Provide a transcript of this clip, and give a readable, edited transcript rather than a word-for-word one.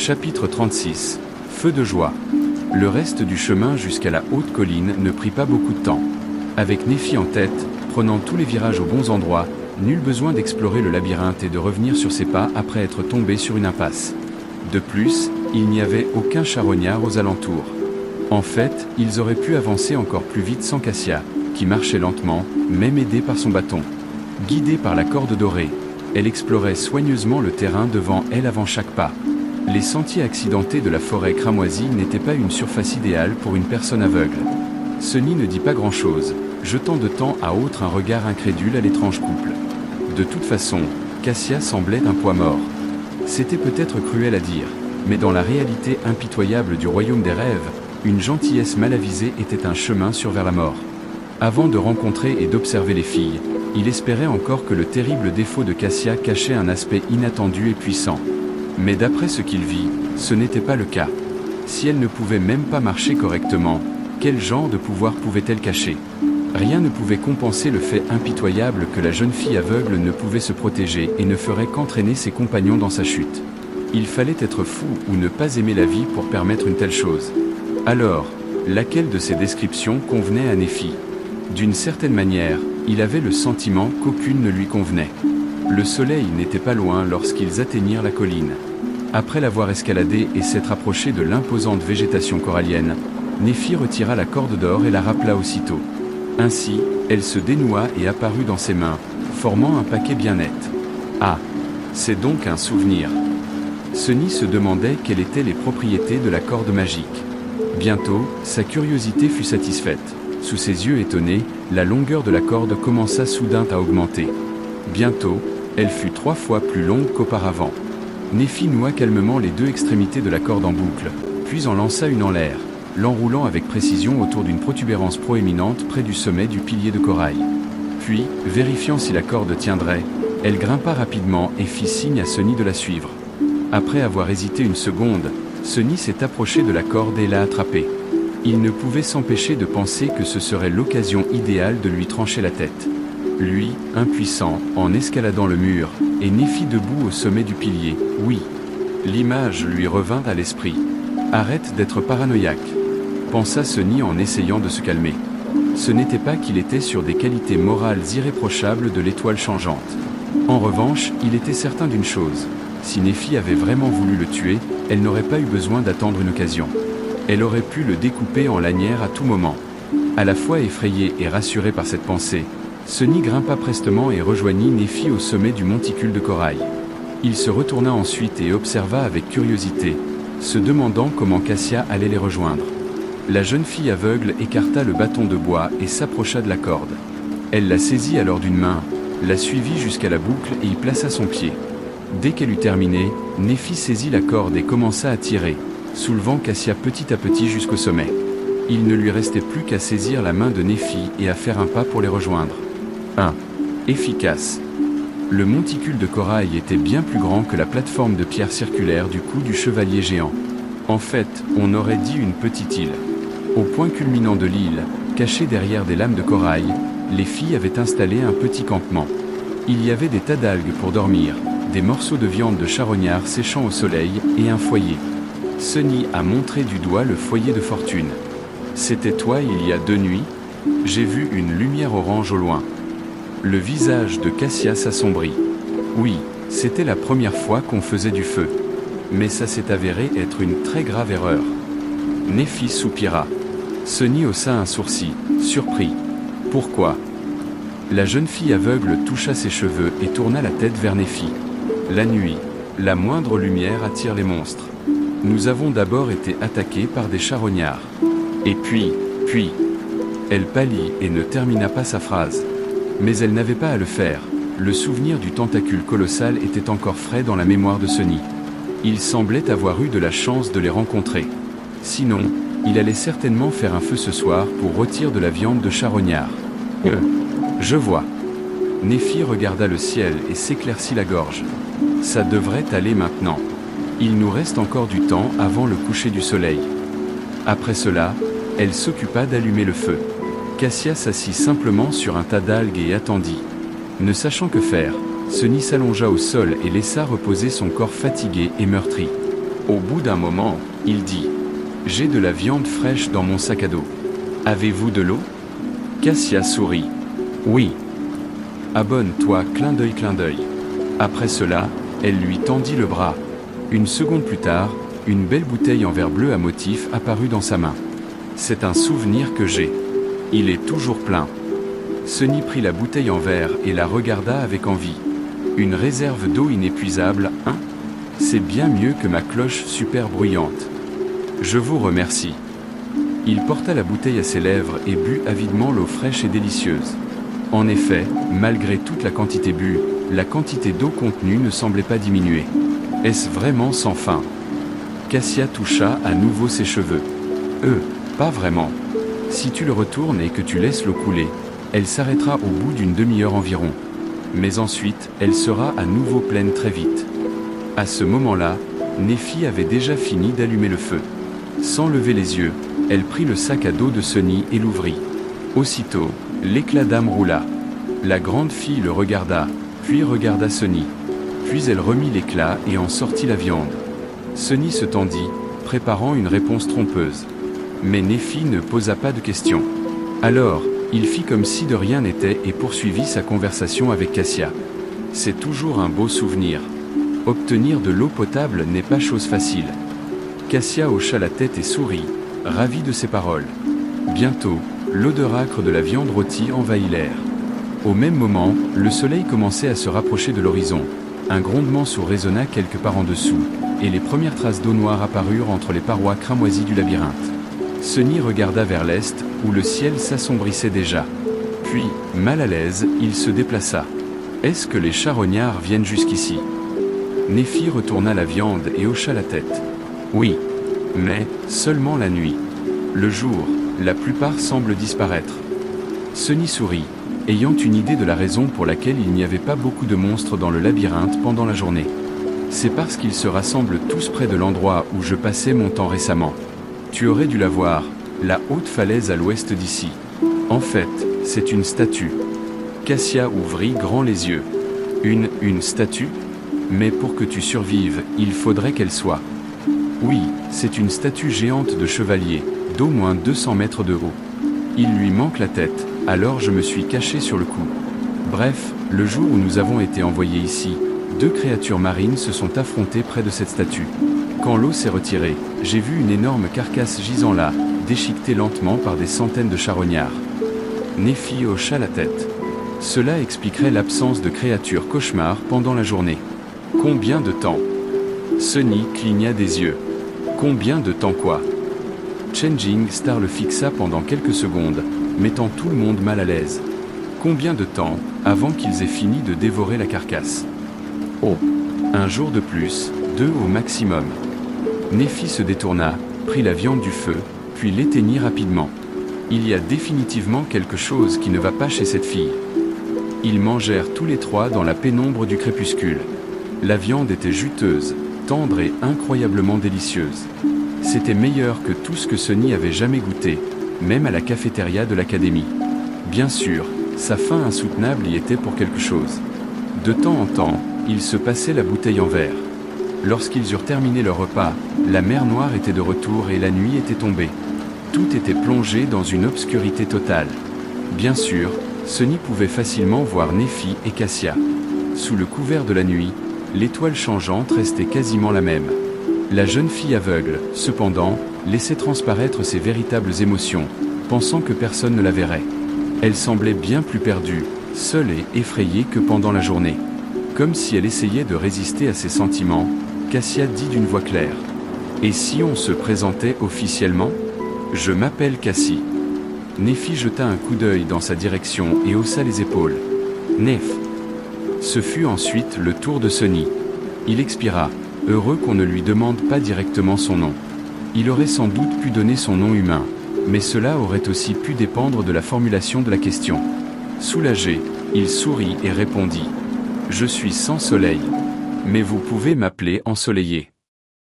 Chapitre 36. Feu de joie. Le reste du chemin jusqu'à la haute colline ne prit pas beaucoup de temps. Avec Nephi en tête, prenant tous les virages aux bons endroits, nul besoin d'explorer le labyrinthe et de revenir sur ses pas après être tombé sur une impasse. De plus, il n'y avait aucun charognard aux alentours. En fait, ils auraient pu avancer encore plus vite sans Cassia, qui marchait lentement, même aidée par son bâton. Guidée par la corde dorée, elle explorait soigneusement le terrain devant elle avant chaque pas. Les sentiers accidentés de la forêt cramoisie n'étaient pas une surface idéale pour une personne aveugle. Sunny ne dit pas grand-chose, jetant de temps à autre un regard incrédule à l'étrange couple. De toute façon, Cassia semblait un poids mort. C'était peut-être cruel à dire, mais dans la réalité impitoyable du royaume des rêves, une gentillesse mal avisée était un chemin sur vers la mort. Avant de rencontrer et d'observer les filles, il espérait encore que le terrible défaut de Cassia cachait un aspect inattendu et puissant. Mais d'après ce qu'il vit, ce n'était pas le cas. Si elle ne pouvait même pas marcher correctement, quel genre de pouvoir pouvait-elle cacher? Rien ne pouvait compenser le fait impitoyable que la jeune fille aveugle ne pouvait se protéger et ne ferait qu'entraîner ses compagnons dans sa chute. Il fallait être fou ou ne pas aimer la vie pour permettre une telle chose. Alors, laquelle de ces descriptions convenait à Nephi? D'une certaine manière, il avait le sentiment qu'aucune ne lui convenait. Le soleil n'était pas loin lorsqu'ils atteignirent la colline. Après l'avoir escaladée et s'être approché de l'imposante végétation corallienne, Nephi retira la corde d'or et la rappela aussitôt. Ainsi, elle se dénoua et apparut dans ses mains, formant un paquet bien net. Ah, c'est donc un souvenir. Sunny se demandait quelles étaient les propriétés de la corde magique. Bientôt, sa curiosité fut satisfaite. Sous ses yeux étonnés, la longueur de la corde commença soudain à augmenter. Bientôt, elle fut 3 fois plus longue qu'auparavant. Nephi noua calmement les 2 extrémités de la corde en boucle, puis en lança une en l'air, l'enroulant avec précision autour d'une protubérance proéminente près du sommet du pilier de corail. Puis, vérifiant si la corde tiendrait, elle grimpa rapidement et fit signe à Sunny de la suivre. Après avoir hésité une seconde, Sunny s'est approché de la corde et l'a attrapée. Il ne pouvait s'empêcher de penser que ce serait l'occasion idéale de lui trancher la tête. Lui, impuissant, en escaladant le mur, et Nephi debout au sommet du pilier, oui. L'image lui revint à l'esprit. Arrête d'être paranoïaque, pensa Sunny en essayant de se calmer. Ce n'était pas qu'il était sur des qualités morales irréprochables de l'étoile changeante. En revanche, il était certain d'une chose. Si Nephi avait vraiment voulu le tuer, elle n'aurait pas eu besoin d'attendre une occasion. Elle aurait pu le découper en lanières à tout moment. À la fois effrayé et rassuré par cette pensée, Sunny grimpa prestement et rejoignit Nephi au sommet du monticule de corail. Il se retourna ensuite et observa avec curiosité, se demandant comment Cassia allait les rejoindre. La jeune fille aveugle écarta le bâton de bois et s'approcha de la corde. Elle la saisit alors d'une main, la suivit jusqu'à la boucle et y plaça son pied. Dès qu'elle eut terminé, Nephi saisit la corde et commença à tirer, soulevant Cassia petit à petit jusqu'au sommet. Il ne lui restait plus qu'à saisir la main de Nephi et à faire un pas pour les rejoindre. 1. Efficace. Le monticule de corail était bien plus grand que la plateforme de pierre circulaire du cou du chevalier géant. En fait, on aurait dit une petite île. Au point culminant de l'île, caché derrière des lames de corail, les filles avaient installé un petit campement. Il y avait des tas d'algues pour dormir, des morceaux de viande de charognard séchant au soleil et un foyer. Sunny a montré du doigt le foyer de fortune. C'était toi il y a 2 nuits? J'ai vu une lumière orange au loin. Le visage de Cassia s'assombrit. Oui, c'était la première fois qu'on faisait du feu. Mais ça s'est avéré être une très grave erreur. Nephi soupira. Sunny haussa un sourcil, surpris. Pourquoi? La jeune fille aveugle toucha ses cheveux et tourna la tête vers Nephi. La nuit, la moindre lumière attire les monstres. Nous avons d'abord été attaqués par des charognards. Et puis... Elle pâlit et ne termina pas sa phrase. Mais elle n'avait pas à le faire. Le souvenir du tentacule colossal était encore frais dans la mémoire de Sunny. Il semblait avoir eu de la chance de les rencontrer. Sinon, il allait certainement faire un feu ce soir pour rôtir de la viande de charognard. Je vois. Nephi regarda le ciel et s'éclaircit la gorge. Ça devrait aller maintenant. Il nous reste encore du temps avant le coucher du soleil. Après cela, elle s'occupa d'allumer le feu. Cassia s'assit simplement sur un tas d'algues et attendit. Ne sachant que faire, Sunny s'allongea au sol et laissa reposer son corps fatigué et meurtri. Au bout d'un moment, il dit « J'ai de la viande fraîche dans mon sac à dos. Avez-vous de l'eau » Cassia sourit. « Oui. » « Abonne-toi, clin d'œil, clin d'œil. » Après cela, elle lui tendit le bras. Une seconde plus tard, une belle bouteille en verre bleu à motif apparut dans sa main. « C'est un souvenir que j'ai. Il est toujours plein. » Sunny prit la bouteille en verre et la regarda avec envie. « Une réserve d'eau inépuisable, hein ? C'est bien mieux que ma cloche super bruyante. Je vous remercie. » Il porta la bouteille à ses lèvres et but avidement l'eau fraîche et délicieuse. En effet, malgré toute la quantité bue, la quantité d'eau contenue ne semblait pas diminuer. Est-ce vraiment sans fin? Cassia toucha à nouveau ses cheveux. Pas vraiment. Si tu le retournes et que tu laisses l'eau couler, elle s'arrêtera au bout d'une demi-heure environ. Mais ensuite, elle sera à nouveau pleine très vite. À ce moment-là, Nephi avait déjà fini d'allumer le feu. Sans lever les yeux, elle prit le sac à dos de Sunny et l'ouvrit. Aussitôt, l'éclat d'âme roula. La grande fille le regarda, puis regarda Sunny. Puis elle remit l'éclat et en sortit la viande. Sunny se tendit, préparant une réponse trompeuse. Mais Nephi ne posa pas de questions. Alors, il fit comme si de rien n'était et poursuivit sa conversation avec Cassia. C'est toujours un beau souvenir. Obtenir de l'eau potable n'est pas chose facile. Cassia hocha la tête et sourit, ravie de ses paroles. Bientôt, l'odeur âcre de la viande rôtie envahit l'air. Au même moment, le soleil commençait à se rapprocher de l'horizon. Un grondement sourd résonna quelque part en dessous, et les premières traces d'eau noire apparurent entre les parois cramoisies du labyrinthe. Sunny regarda vers l'est, où le ciel s'assombrissait déjà. Puis, mal à l'aise, il se déplaça. Est-ce que les charognards viennent jusqu'ici? Nephi retourna la viande et hocha la tête. Oui, mais seulement la nuit. Le jour, la plupart semblent disparaître. Sunny sourit, ayant une idée de la raison pour laquelle il n'y avait pas beaucoup de monstres dans le labyrinthe pendant la journée. C'est parce qu'ils se rassemblent tous près de l'endroit où je passais mon temps récemment. Tu aurais dû la voir, la haute falaise à l'ouest d'ici. En fait, c'est une statue. Cassia ouvrit grand les yeux. Une statue? Mais pour que tu survives, il faudrait qu'elle soit. Oui, c'est une statue géante de chevalier, d'au moins 200 mètres de haut. Il lui manque la tête, alors je me suis caché sur le coup. Bref, le jour où nous avons été envoyés ici, 2 créatures marines se sont affrontées près de cette statue. Quand l'eau s'est retirée, j'ai vu une énorme carcasse gisant là, déchiquetée lentement par des centaines de charognards. Nephi hocha la tête. Cela expliquerait l'absence de créatures cauchemars pendant la journée. Combien de temps? Sunny cligna des yeux. Combien de temps quoi? Changing Star le fixa pendant quelques secondes, mettant tout le monde mal à l'aise. Combien de temps, avant qu'ils aient fini de dévorer la carcasse? Oh, un jour de plus, 2 au maximum. Nephi se détourna, prit la viande du feu, puis l'éteignit rapidement. Il y a définitivement quelque chose qui ne va pas chez cette fille. Ils mangèrent tous les 3 dans la pénombre du crépuscule. La viande était juteuse, tendre et incroyablement délicieuse. C'était meilleur que tout ce que Sunny avait jamais goûté, même à la cafétéria de l'académie. Bien sûr, sa faim insoutenable y était pour quelque chose. De temps en temps, ils se passaient la bouteille en verre. Lorsqu'ils eurent terminé leur repas, la mer Noire était de retour et la nuit était tombée. Tout était plongé dans une obscurité totale. Bien sûr, Sunny pouvait facilement voir Nephi et Cassia. Sous le couvert de la nuit, l'étoile changeante restait quasiment la même. La jeune fille aveugle, cependant, laissait transparaître ses véritables émotions, pensant que personne ne la verrait. Elle semblait bien plus perdue, seule et effrayée que pendant la journée. Comme si elle essayait de résister à ses sentiments, Cassia dit d'une voix claire. « Et si on se présentait officiellement? Je m'appelle Cassie. » Nephi jeta un coup d'œil dans sa direction et haussa les épaules. « Nef. » Ce fut ensuite le tour de Sunny. Il expira, heureux qu'on ne lui demande pas directement son nom. Il aurait sans doute pu donner son nom humain, mais cela aurait aussi pu dépendre de la formulation de la question. Soulagé, il sourit et répondit. « Je suis sans soleil. Mais vous pouvez m'appeler ensoleillé. »